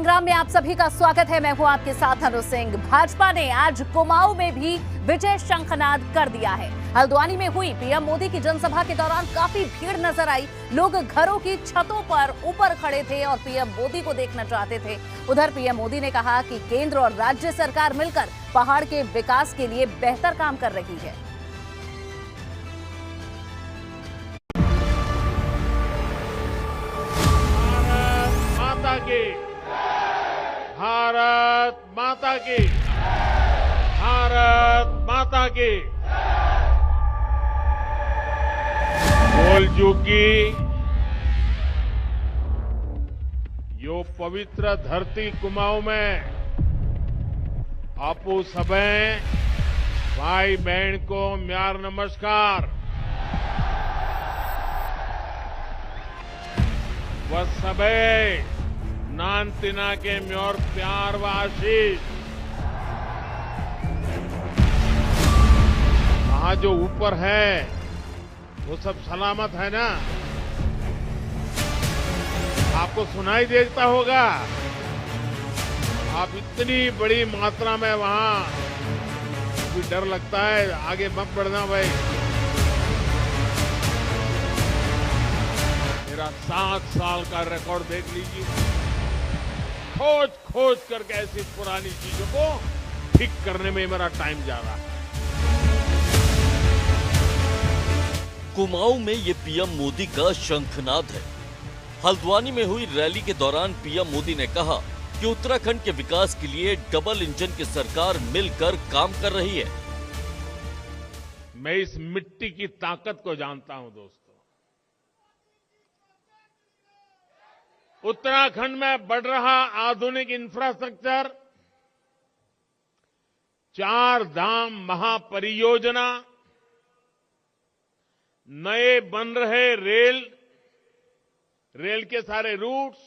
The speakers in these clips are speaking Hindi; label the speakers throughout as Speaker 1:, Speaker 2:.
Speaker 1: संग्राम में आप सभी का स्वागत है। मैं हूं आपके साथ अनु सिंह। भाजपा ने आज कुमाऊं में भी विजय शंखनाद कर दिया है। हल्द्वानी में हुई पीएम मोदी की जनसभा के दौरान काफी भीड़ नजर आई। लोग घरों की छतों पर ऊपर खड़े थे और पीएम मोदी को देखना चाहते थे। उधर पीएम मोदी ने कहा कि केंद्र और राज्य सरकार मिलकर पहाड़ के विकास के लिए बेहतर काम कर रही है।
Speaker 2: भारत माता की, भारत माता की। बोल चुकी यो पवित्र धरती कुमाऊं में आपू सबे भाई बहन को म्यार नमस्कार। वह सबे नान तिना के म्योर प्यार व आशीष। वहां जो ऊपर है वो सब सलामत है ना? आपको सुनाई देता होगा। आप इतनी बड़ी मात्रा में वहां भी डर लगता है, आगे मत बढ़ना भाई। मेरा 7 साल का रिकॉर्ड देख लीजिए। खोज खोज करके ऐसी पुरानी चीजों को ठीक करने में मेरा टाइम जा रहा है।
Speaker 3: कुमाऊं में ये पीएम मोदी का शंखनाद है। हल्द्वानी में हुई रैली के दौरान पीएम मोदी ने कहा कि उत्तराखंड के विकास के लिए डबल इंजन की सरकार मिलकर काम कर रही है।
Speaker 2: मैं इस मिट्टी की ताकत को जानता हूं दोस्तों। उत्तराखंड में बढ़ रहा आधुनिक इंफ्रास्ट्रक्चर, 4 धाम महापरियोजना, नए बन रहे रेल के सारे रूट्स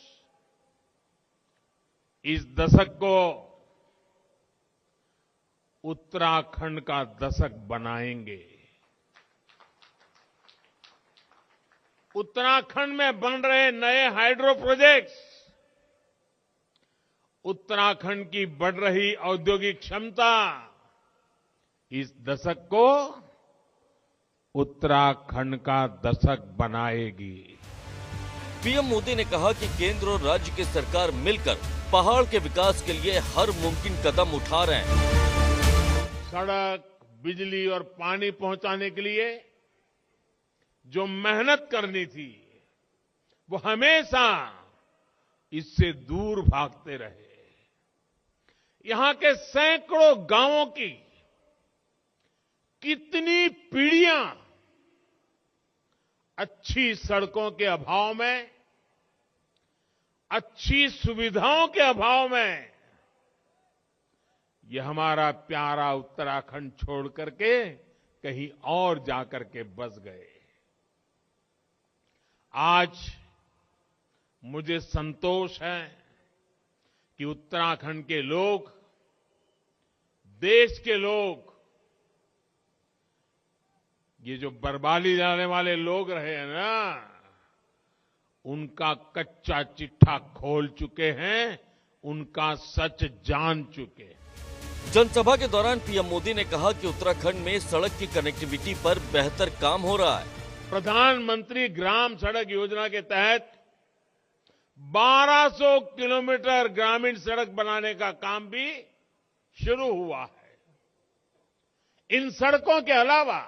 Speaker 2: इस दशक को उत्तराखंड का दशक बनाएंगे। उत्तराखंड में बन रहे नए हाइड्रो प्रोजेक्ट्स उत्तराखंड की बढ़ रही औद्योगिक क्षमता इस दशक को उत्तराखंड का दशक बनाएगी।
Speaker 3: पीएम मोदी ने कहा कि केंद्र और राज्य की सरकार मिलकर पहाड़ के विकास के लिए हर मुमकिन कदम उठा रहे हैं।
Speaker 2: सड़क, बिजली और पानी पहुंचाने के लिए जो मेहनत करनी थी वो हमेशा इससे दूर भागते रहे। यहां के सैकड़ों गांवों की कितनी पीढ़ियां अच्छी सड़कों के अभाव में, अच्छी सुविधाओं के अभाव में ये हमारा प्यारा उत्तराखंड छोड़ करके कहीं और जाकर के बस गए। आज मुझे संतोष है कि उत्तराखंड के लोग, देश के लोग, ये जो बर्बादी लाने वाले लोग रहे हैं ना, उनका कच्चा चिट्ठा खोल चुके हैं, उनका सच जान चुके हैं।
Speaker 3: जनसभा के दौरान पीएम मोदी ने कहा कि उत्तराखंड में सड़क की कनेक्टिविटी पर बेहतर काम हो रहा है।
Speaker 2: प्रधानमंत्री ग्राम सड़क योजना के तहत 1200 किलोमीटर ग्रामीण सड़क बनाने का काम भी शुरू हुआ है। इन सड़कों के अलावा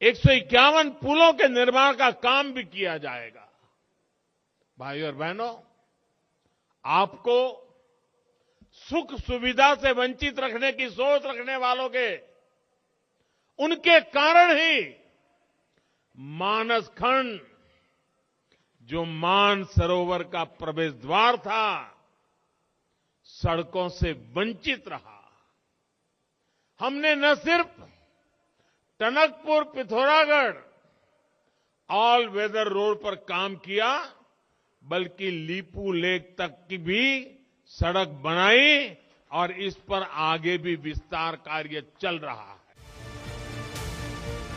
Speaker 2: 151 पुलों के निर्माण का काम भी किया जाएगा। भाइयों और बहनों, आपको सुख सुविधा से वंचित रखने की सोच रखने वालों के, उनके कारण ही मानस खंड, जो मान सरोवर का प्रवेश द्वार था, सड़कों से वंचित रहा। हमने न सिर्फ Tanakpur Pithoragarh all weather road पर काम किया, बल्कि लीपू लेक तक की भी सड़क बनाई और इस पर आगे भी विस्तार कार्य चल रहा है।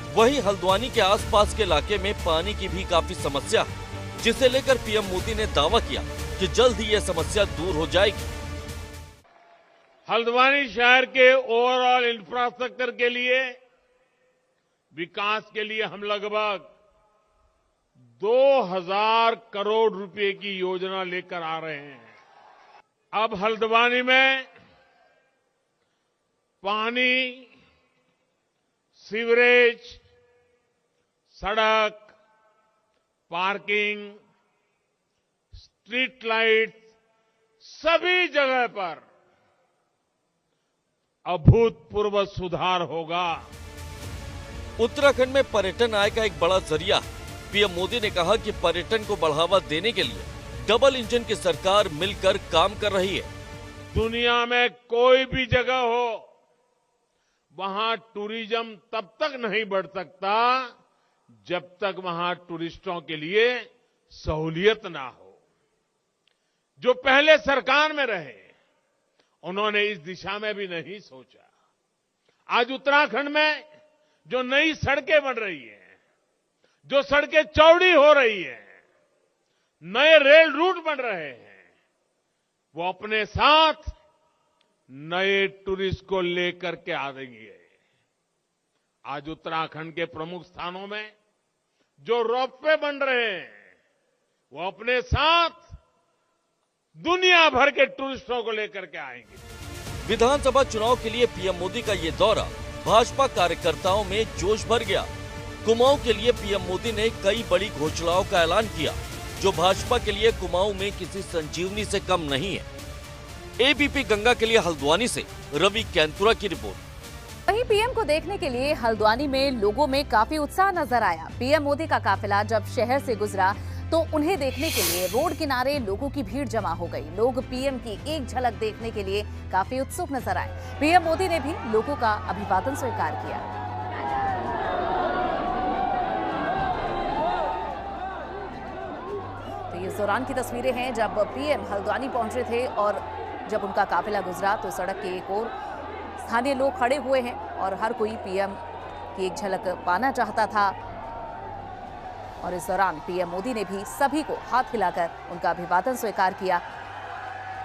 Speaker 3: वहीं हल्द्वानी के आसपास के इलाके में पानी की भी काफी समस्या है, जिसे लेकर पीएम मोदी ने दावा किया कि जल्द ही यह समस्या दूर हो जाएगी।
Speaker 2: हल्द्वानी शहर के ओवरऑल इंफ्रास्ट्रक्चर के लिए, विकास के लिए हम लगभग 2000 करोड़ रुपए की योजना लेकर आ रहे हैं। अब हल्द्वानी में पानी, सीवरेज, सड़क, पार्किंग, स्ट्रीट लाइट, सभी जगह पर अभूतपूर्व सुधार होगा।
Speaker 3: उत्तराखंड में पर्यटन आय का एक बड़ा जरिया है। पीएम मोदी ने कहा कि पर्यटन को बढ़ावा देने के लिए डबल इंजन की सरकार मिलकर काम कर रही है।
Speaker 2: दुनिया में कोई भी जगह हो, वहां टूरिज्म तब तक नहीं बढ़ सकता जब तक वहां टूरिस्टों के लिए सहूलियत ना हो। जो पहले सरकार में रहे, उन्होंने इस दिशा में भी नहीं सोचा। आज उत्तराखंड में जो नई सड़कें बन रही हैं, जो सड़कें चौड़ी हो रही हैं, नए रेल रूट बन रहे हैं, वो अपने साथ नए टूरिस्ट को लेकर के आ रही है। आज उत्तराखंड के प्रमुख स्थानों में जो रोपवे बन रहे हैं, वो अपने साथ दुनिया भर के टूरिस्टों को लेकर के आएंगे।
Speaker 3: विधानसभा चुनाव के लिए पीएम मोदी का ये दौरा भाजपा कार्यकर्ताओं में जोश भर गया। कुमाऊं के लिए पीएम मोदी ने कई बड़ी घोषणाओं का ऐलान किया, जो भाजपा के लिए कुमाऊं में किसी संजीवनी से कम नहीं है। एबीपी गंगा के लिए हल्द्वानी से रवि कैंतुरा की रिपोर्ट।
Speaker 1: वहीं पीएम को देखने के लिए हल्द्वानी में लोगों में काफी उत्साह नजर आया। पीएम मोदी का काफिला जब शहर से गुजरा तो उन्हें देखने के लिए रोड किनारे लोगों की भीड़ जमा हो गई। लोग पीएम की एक झलक देखने के लिए काफी उत्सुक नजर आए। पीएम मोदी ने भी लोगों का अभिवादन स्वीकार किया। तो इस दौरान की तस्वीरें हैं जब पीएम हल्द्वानी पहुंचे थे और जब उनका काफिला गुजरा तो सड़क के एक ओर स्थानीय लोग खड़े हुए हैं और हर कोई पीएम की एक झलक पाना चाहता था। और इस दौरान पीएम मोदी ने भी सभी को हाथ हिलाकर उनका अभिवादन स्वीकार किया।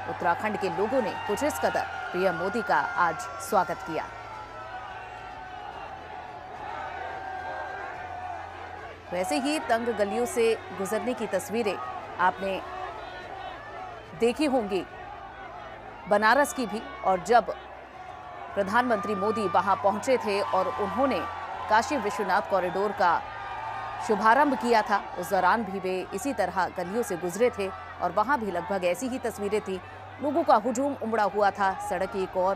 Speaker 1: उत्तराखंड के लोगों ने कुछ इस कदर पीएम मोदी का आज स्वागत किया। वैसे ही तंग गलियों से गुजरने की तस्वीरें आपने देखी होंगी बनारस की भी। और जब प्रधानमंत्री मोदी वहां पहुंचे थे और उन्होंने काशी विश्वनाथ कॉरिडोर का शुभारंभ किया था, उस दौरान भी वे इसी तरह गलियों से गुजरे थे और वहां भी लगभग ऐसी ही तस्वीरें थी। लोगों का हुजूम उमड़ा हुआ था सड़क की एक और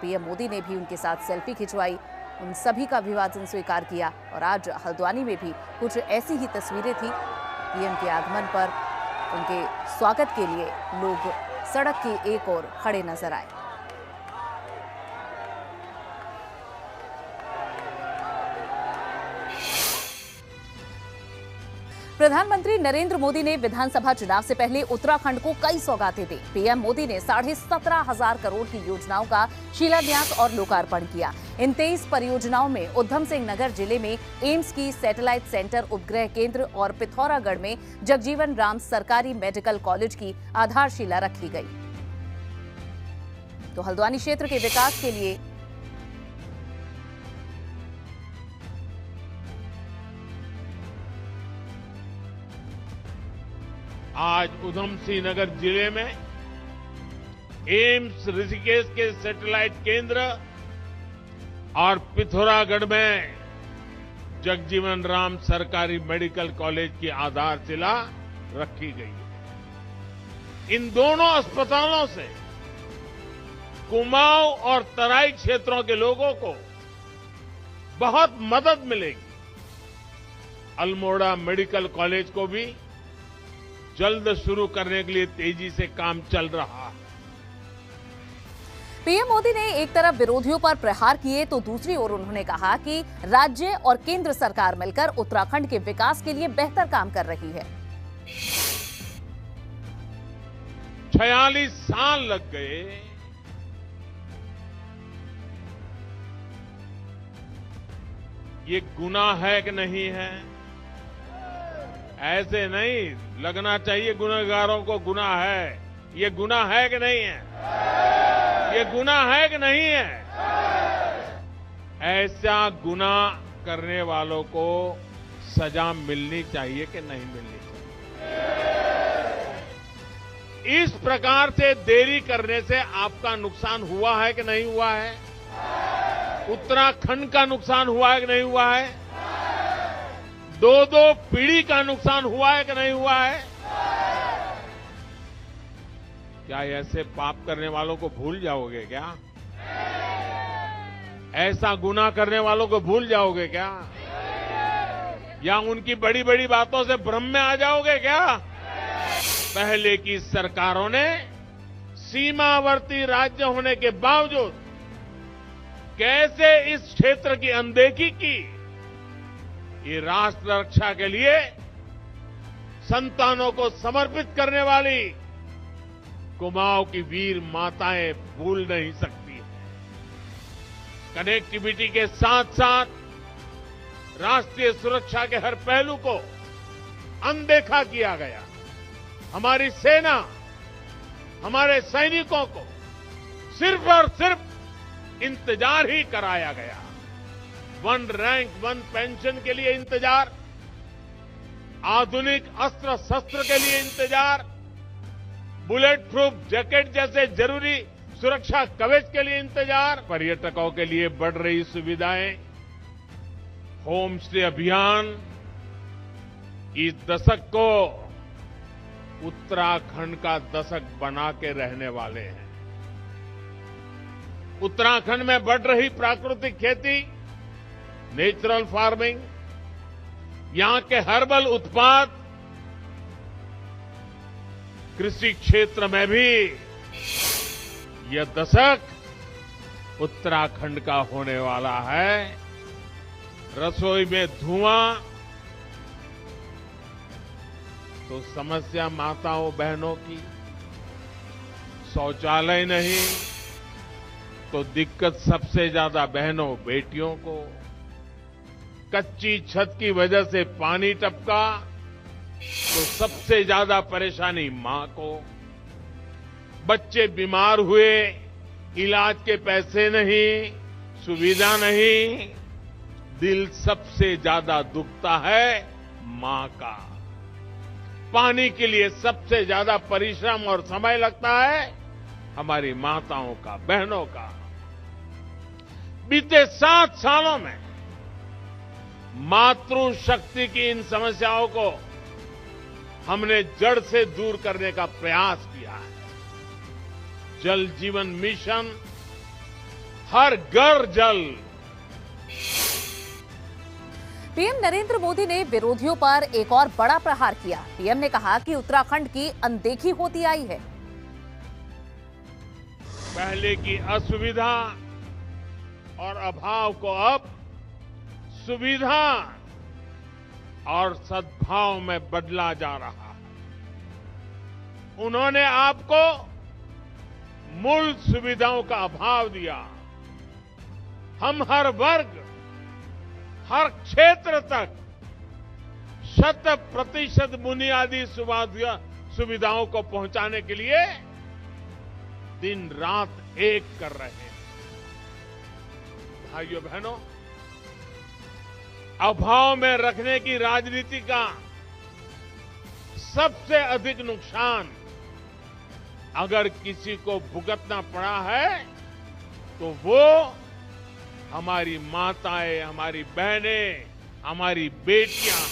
Speaker 1: पीएम मोदी ने भी उनके साथ सेल्फी खिंचवाई, उन सभी का अभिवादन स्वीकार किया। और आज हल्द्वानी में भी कुछ ऐसी ही तस्वीरें थी। पीएम के आगमन पर उनके स्वागत के लिए लोग सड़क की एक ओर खड़े नजर आए। प्रधानमंत्री नरेंद्र मोदी ने विधानसभा चुनाव से पहले उत्तराखंड को कई सौगातें दी। पीएम मोदी ने 17,500 करोड़ की योजनाओं का शिलान्यास और लोकार्पण किया। इन 23 परियोजनाओं में उधम सिंह नगर जिले में एम्स की सैटेलाइट सेंटर उपग्रह केंद्र और पिथौरागढ़ में जगजीवन राम सरकारी मेडिकल कॉलेज की आधारशिला रखी गई। तो हल्द्वानी क्षेत्र के विकास के लिए
Speaker 2: आज उधम सिंह नगर जिले में एम्स ऋषिकेश के सैटेलाइट केंद्र और पिथौरागढ़ में जगजीवन राम सरकारी मेडिकल कॉलेज की आधारशिला रखी गई है। इन दोनों अस्पतालों से कुमाऊं और तराई क्षेत्रों के लोगों को बहुत मदद मिलेगी। अल्मोड़ा मेडिकल कॉलेज को भी जल्द शुरू करने के लिए तेजी से काम चल रहा है।
Speaker 1: पीएम मोदी ने एक तरफ विरोधियों पर प्रहार किए तो दूसरी ओर उन्होंने कहा कि राज्य और केंद्र सरकार मिलकर उत्तराखंड के विकास के लिए बेहतर काम कर रही है।
Speaker 2: 46 साल लग गए। ये गुनाह है कि नहीं है? ऐसे नहीं लगना चाहिए गुनहगारों को गुनाह है। ये गुनाह है कि नहीं है? ये गुनाह है कि नहीं है? ऐसा गुनाह करने वालों को सजा मिलनी चाहिए कि नहीं मिलनी चाहिए? इस प्रकार से देरी करने से आपका नुकसान हुआ है कि नहीं हुआ है? उत्तराखंड का नुकसान हुआ है कि नहीं हुआ है? दो पीढ़ी का नुकसान हुआ है कि नहीं हुआ है? क्या ऐसे पाप करने वालों को भूल जाओगे क्या? ऐसा गुनाह करने वालों को भूल जाओगे क्या? या उनकी बड़ी बड़ी बातों से भ्रम में आ जाओगे क्या? पहले की सरकारों ने सीमावर्ती राज्य होने के बावजूद कैसे इस क्षेत्र की अनदेखी की? ये राष्ट्र रक्षा के लिए संतानों को समर्पित करने वाली कुमाऊं की वीर माताएं भूल नहीं सकती हैं। कनेक्टिविटी के साथ साथ राष्ट्रीय सुरक्षा के हर पहलू को अनदेखा किया गया। हमारी सेना, हमारे सैनिकों को सिर्फ और सिर्फ इंतजार ही कराया गया। वन रैंक वन पेंशन के लिए इंतजार, आधुनिक अस्त्र शस्त्र के लिए इंतजार, बुलेट प्रूफ जैकेट जैसे जरूरी सुरक्षा कवच के लिए इंतजार, पर्यटकों के लिए बढ़ रही सुविधाएं, होम स्टे अभियान। इस दशक को उत्तराखंड का दशक बना के रहने वाले हैं। उत्तराखंड में बढ़ रही प्राकृतिक खेती, नेचुरल फार्मिंग, यहां के हर्बल उत्पाद, कृषि क्षेत्र में भी यह दशक उत्तराखंड का होने वाला है। रसोई में धुआं तो समस्या माताओं बहनों की, शौचालय नहीं तो दिक्कत सबसे ज्यादा बहनों बेटियों को, कच्ची छत की वजह से पानी टपका तो सबसे ज्यादा परेशानी मां को, बच्चे बीमार हुए इलाज के पैसे नहीं, सुविधा नहीं, दिल सबसे ज्यादा दुखता है मां का। पानी के लिए सबसे ज्यादा परिश्रम और समय लगता है हमारी माताओं का, बहनों का। बीते 7 सालों में मातृशक्ति की इन समस्याओं को हमने जड़ से दूर करने का प्रयास किया है। जल जीवन मिशन, हर घर जल।
Speaker 1: पीएम नरेंद्र मोदी ने विरोधियों पर एक और बड़ा प्रहार किया। पीएम ने कहा कि उत्तराखंड की अनदेखी होती आई है।
Speaker 2: पहले की असुविधा और अभाव को अब सुविधा और सद्भाव में बदला जा रहा है। उन्होंने आपको मूल सुविधाओं का अभाव दिया। हम हर वर्ग, हर क्षेत्र तक 100% बुनियादी सुविधाओं को पहुंचाने के लिए दिन रात एक कर रहे हैं। भाइयों बहनों, अभाव में रखने की राजनीति का सबसे अधिक नुकसान अगर किसी को भुगतना पड़ा है तो वो हमारी माताएं, हमारी बहनें, हमारी बेटियां हैं।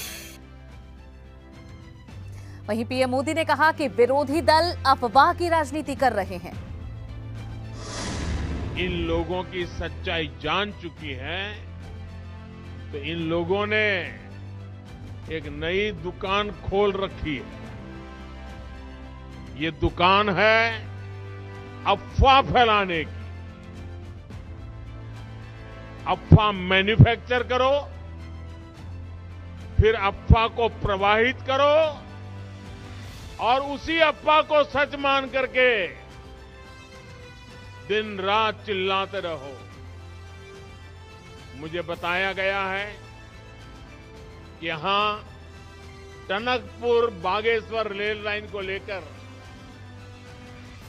Speaker 1: वहीं पीएम मोदी ने कहा कि विरोधी दल अफवाह की राजनीति कर रहे हैं।
Speaker 2: इन लोगों की सच्चाई जान चुकी है तो इन लोगों ने एक नई दुकान खोल रखी है। ये दुकान है अफवाह फैलाने की। अफवाह मैन्युफैक्चर करो, फिर अफवाह को प्रवाहित करो और उसी अफवाह को सच मान करके दिन रात चिल्लाते रहो। मुझे बताया गया है कि यहां टनकपुर बागेश्वर रेल लाइन को लेकर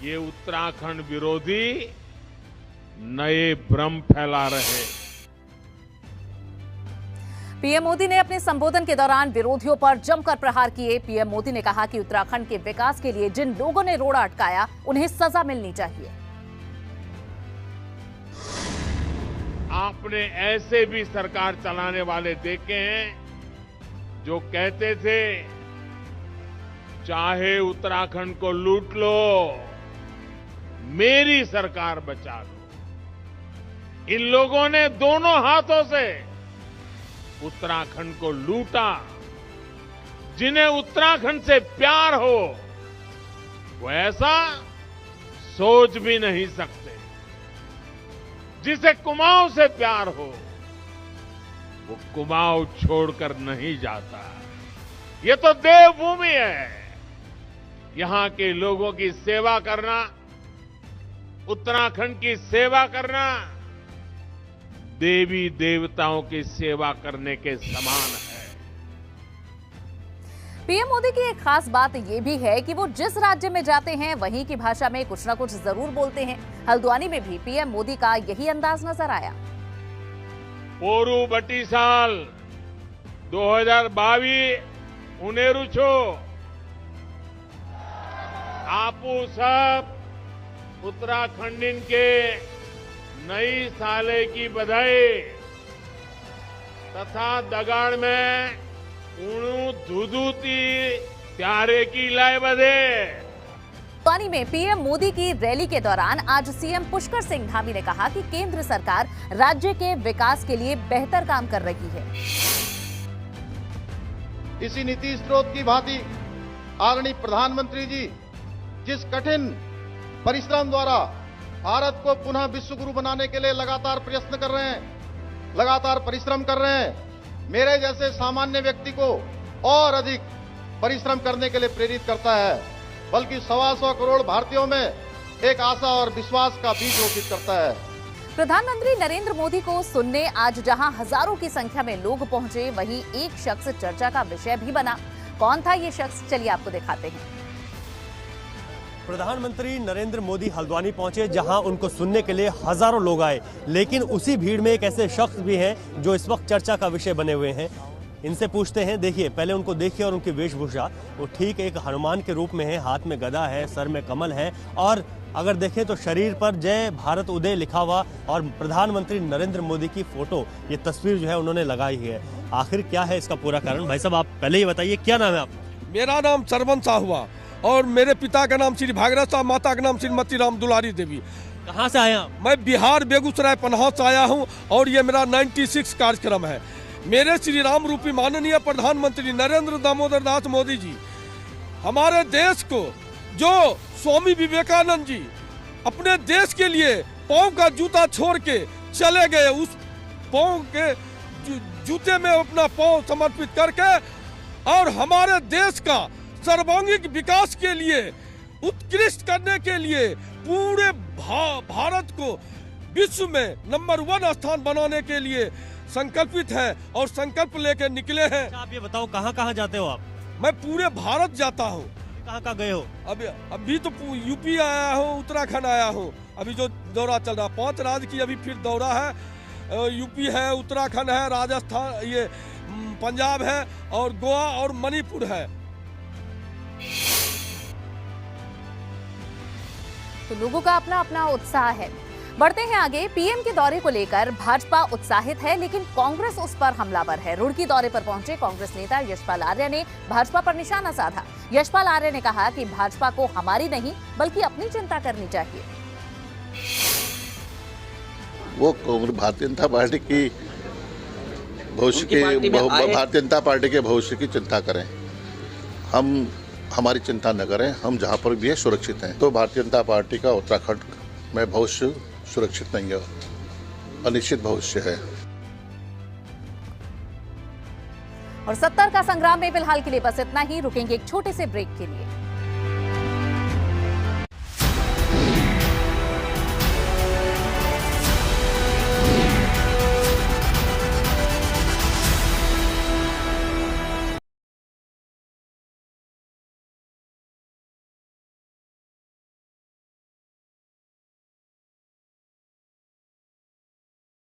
Speaker 2: ये उत्तराखंड विरोधी नए भ्रम फैला रहे।
Speaker 1: पीएम मोदी ने अपने संबोधन के दौरान विरोधियों पर जमकर प्रहार किए। पीएम मोदी ने कहा कि उत्तराखंड के विकास के लिए जिन लोगों ने रोड़ा अटकाया उन्हें सजा मिलनी चाहिए।
Speaker 2: आपने ऐसे भी सरकार चलाने वाले देखे हैं जो कहते थे चाहे उत्तराखंड को लूट लो, मेरी सरकार बचा लो। इन लोगों ने दोनों हाथों से उत्तराखंड को लूटा। जिन्हें उत्तराखंड से प्यार हो वो ऐसा सोच भी नहीं सकते। जिसे कुमाऊं से प्यार हो वो कुमाऊं छोड़कर नहीं जाता। ये तो देवभूमि है। यहां के लोगों की सेवा करना, उत्तराखंड की सेवा करना देवी देवताओं की सेवा करने के समान है।
Speaker 1: पीएम मोदी की एक खास बात यह भी है कि वो जिस राज्य में जाते हैं वहीं की भाषा में कुछ न कुछ जरूर बोलते हैं। हल्द्वानी में भी पीएम मोदी का यही अंदाज नजर आया।
Speaker 2: पोरू बटी साल 2022 उनेरु छो आपू सब उत्तराखंडिन के नई साले की बधाई तथा दगाड़ में उणु धुधुती प्यारे की लाए बधे।
Speaker 1: हल्द्वानी में पीएम मोदी की रैली के दौरान आज सीएम पुष्कर सिंह धामी ने कहा कि केंद्र सरकार राज्य के विकास के लिए बेहतर काम कर रही है।
Speaker 4: इसी नीति स्रोत की भांति आदरणीय प्रधानमंत्री जी जिस कठिन परिश्रम द्वारा भारत को पुनः विश्व गुरु बनाने के लिए लगातार प्रयत्न कर रहे हैं, लगातार परिश्रम कर रहे हैं, मेरे जैसे सामान्य व्यक्ति को और अधिक परिश्रम करने के लिए प्रेरित करता है, बल्कि 125 करोड़ भारतीयों में एक आशा और विश्वास का बीज रोपित करता है।
Speaker 1: प्रधानमंत्री नरेंद्र मोदी को सुनने आज जहां हजारों की संख्या में लोग पहुंचे, वहीं एक शख्स चर्चा का विषय भी बना। कौन था ये शख्स, चलिए आपको दिखाते हैं।
Speaker 5: प्रधानमंत्री नरेंद्र मोदी हल्द्वानी पहुंचे जहां उनको सुनने के लिए हजारों लोग आए, लेकिन उसी भीड़ में एक ऐसे शख्स भी हैं जो इस वक्त चर्चा का विषय बने हुए हैं। इनसे पूछते हैं। देखिए, पहले उनको देखिए और उनकी वेशभूषा, वो ठीक एक हनुमान के रूप में है, हाथ में गदा है, सर में कमल है और अगर देखें तो शरीर पर जय भारत उदय लिखा हुआ और प्रधानमंत्री नरेंद्र मोदी की फोटो, ये तस्वीर जो है उन्होंने लगाई है। आखिर क्या है इसका पूरा कारण? भाई साहब, आप पहले ही बताइए, क्या नाम है आप?
Speaker 6: मेरा नाम सरवन शाह हुआ और मेरे पिता का नाम श्री भागीरथ साहब, माता का नाम श्रीमती राम दुलारी देवी।
Speaker 5: कहाँ से आए आप?
Speaker 6: मैं बिहार बेगूसराय पन्हा से आया हूँ और ये मेरा 96 कार्यक्रम है। मेरे श्री राम रूपी माननीय प्रधानमंत्री नरेंद्र दामोदर दास मोदी जी हमारे देश को, जो स्वामी विवेकानंद जी अपने देश के लिए पाँव का जूता छोड़ के चले गए, उस पाँव के जूते में अपना पाँव समर्पित करके और हमारे देश का सर्वांगीण विकास के लिए, उत्कृष्ट करने के लिए पूरे भारत को विश्व में नंबर 1 स्थान बनाने के लिए संकल्पित है और संकल्प लेकर निकले हैं।
Speaker 5: आप ये बताओ, कहाँ कहाँ जाते हो आप?
Speaker 6: मैं पूरे भारत जाता हूँ।
Speaker 5: कहाँ कहाँ गए हो?
Speaker 6: अभी तो यूपी आया हूँ, उत्तराखंड आया हूँ। अभी जो दौरा चल रहा, 5 राज्य की अभी फिर दौरा है। यूपी है, उत्तराखंड है, राजस्थान, ये पंजाब है और गोवा और मणिपुर है।
Speaker 1: तो लोगों का अपना अपना उत्साह है। बढ़ते हैं आगे। पीएम के दौरे को लेकर भाजपा उत्साहित है, लेकिन कांग्रेस उस पर हमलावर है। रुड़की दौरे पर पहुंचे कांग्रेस नेता यशपाल आर्य ने भाजपा पर निशाना साधा। यशपाल आर्य ने कहा कि भाजपा को हमारी नहीं बल्कि अपनी चिंता करनी चाहिए।
Speaker 7: वो भारतीय जनता पार्टी की भविष्य की, भारतीय जनता पार्टी के भविष्य की चिंता करें। हम हमारी चिंता न करें, हम जहां पर भी है सुरक्षित हैं। तो भारतीय जनता पार्टी का उत्तराखंड में भविष्य सुरक्षित नहीं है, अनिश्चित भविष्य है।
Speaker 1: और 70 का संग्राम में फिलहाल के लिए बस इतना ही। रुकेंगे एक छोटे से ब्रेक के लिए।